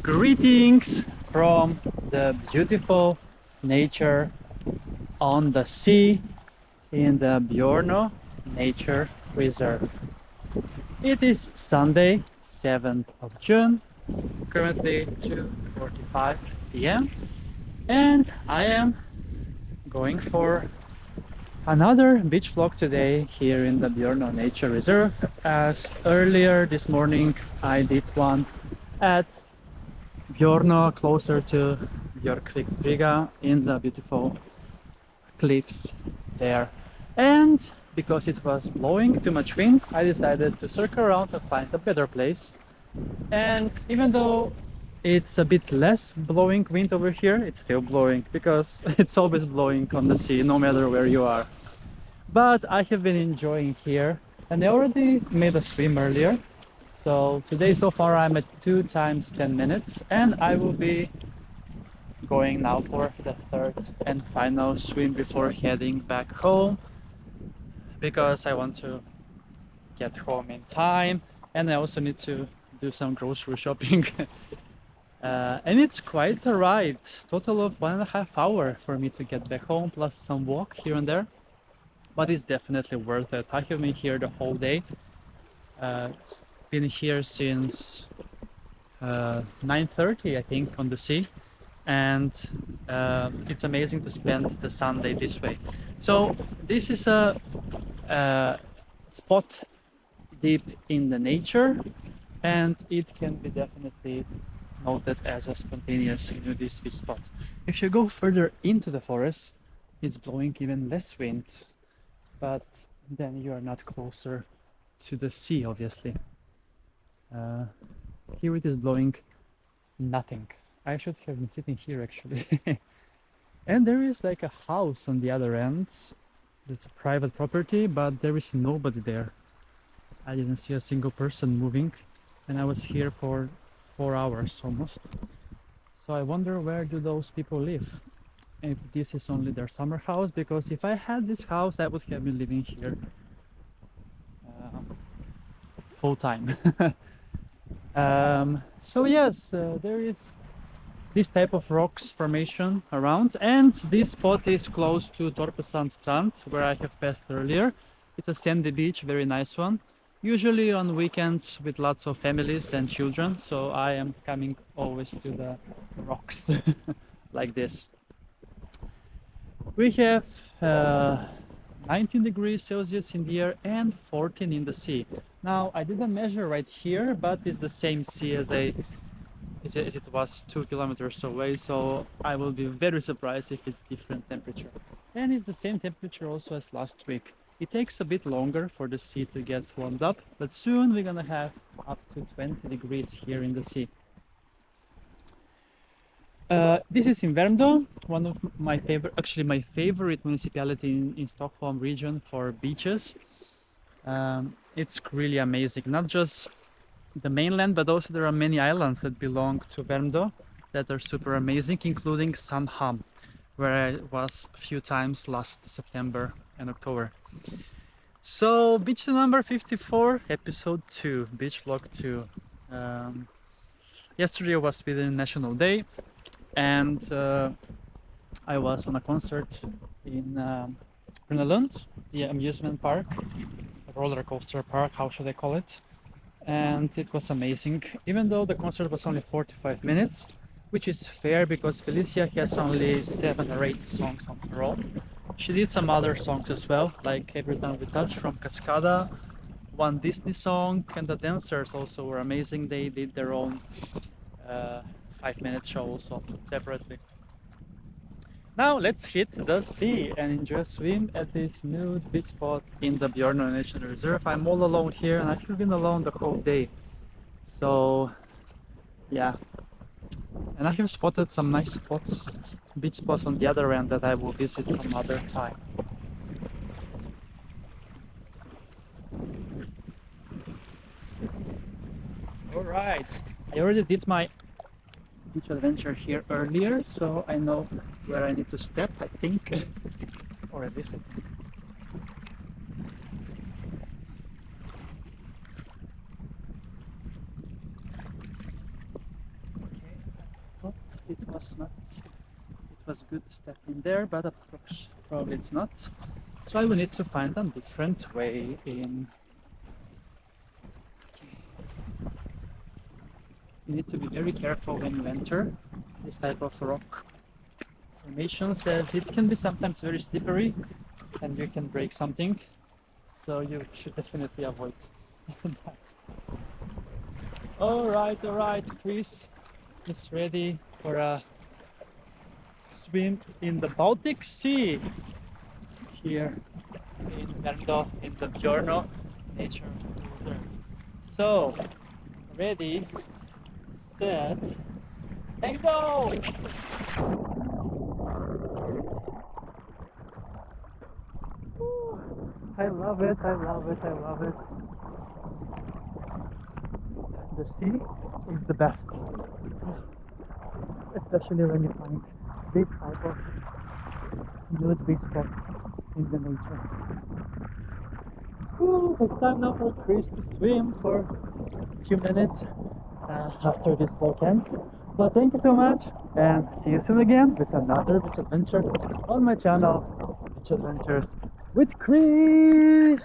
Greetings from the beautiful nature on the sea in the Björnö Nature Reserve. It is Sunday, 7th of June, currently 2:45 p.m. and I am going for another beach vlog today here in the Björnö Nature Reserve, as earlier this morning I did one at Björnö, closer to Björkvik in the beautiful cliffs there. And because it was blowing too much wind, I decided to circle around and find a better place. And even though it's a bit less blowing wind over here, it's still blowing because it's always blowing on the sea no matter where you are. But I have been enjoying here, and I already made a swim earlier. So today so far I'm at 2 times 10 minutes, and I will be going now for the third and final swim before heading back home, because I want to get home in time and I also need to do some grocery shopping. And it's quite a ride, total of 1.5 hours for me to get back home, plus some walk here and there, but it's definitely worth it. I have been here the whole day. Been here since 9:30 I think on the sea, and it's amazing to spend the Sunday this way. So this is a spot deep in the nature, and it can be definitely noted as a spontaneous nudist beach spot. If you go further into the forest, it's blowing even less wind, but then you are not closer to the sea, obviously. Here it is blowing nothing. I should have been sitting here actually. And there is like a house on the other end. It's a private property, but there is nobody there. I didn't see a single person moving, and I was here for 4 hours almost. So I wonder, where do those people live? If this is only their summer house, because if I had this house I would have been living here full time. So yes, there is this type of rocks formation around, and this spot is close to Strand, where I have passed earlier. It's a sandy beach, very nice one, usually on weekends with lots of families and children, so I am coming always to the rocks like this. We have 19 degrees Celsius in the air and 14 in the sea. Now I didn't measure right here, but it's the same sea as it was 2 kilometers away, so I will be very surprised if it's different temperature. And it's the same temperature also as last week. It takes a bit longer for the sea to get warmed up, but soon we're gonna have up to 20 degrees here in the sea. This is in Värmdö, one of my favorite, actually my favorite municipality in Stockholm region for beaches. It's really amazing, not just the mainland, but also there are many islands that belong to Värmdö that are super amazing, including Sandhamn, where I was a few times last September and October. So beach number 54, episode 2, beach vlog 2. Yesterday was Sweden National Day, and I was on a concert in Grönlund, the amusement park, roller coaster park, how should I call it? And it was amazing, even though the concert was only 45 minutes, which is fair because Felicia has only 7 or 8 songs on her own. She did some other songs as well, like Every Time We Touch from Cascada, one Disney song, and the dancers also were amazing. They did their own 5-minute show also separately. Now let's hit the sea and enjoy a swim at this nude beach spot in the Björnö National Reserve. I'm all alone here, and I have been alone the whole day. So yeah, and I have spotted some nice spots, beach spots on the other end that I will visit some other time. Alright, I already did my beach adventure here earlier, so I know where I need to step, I think, or at least I think. Okay. it was not. It was good to step in there, but of course, probably it's not. So I will need to find a different way in. You need to be very careful when you enter this type of rock formations, as it can be sometimes very slippery and you can break something. So you should definitely avoid that. All right, Chris is ready for a swim in the Baltic Sea here in Värmdö in the Björnö Nature Reserve. So, ready, set, and go! I love it, I love it, I love it. The sea is the best, especially when you find this type of nude spot in the nature. Whew, it's time now for Chris to swim for a few minutes after this walk ends. But thank you so much, and see you soon again with another beach adventure on my channel, Beach Adventures with Chris!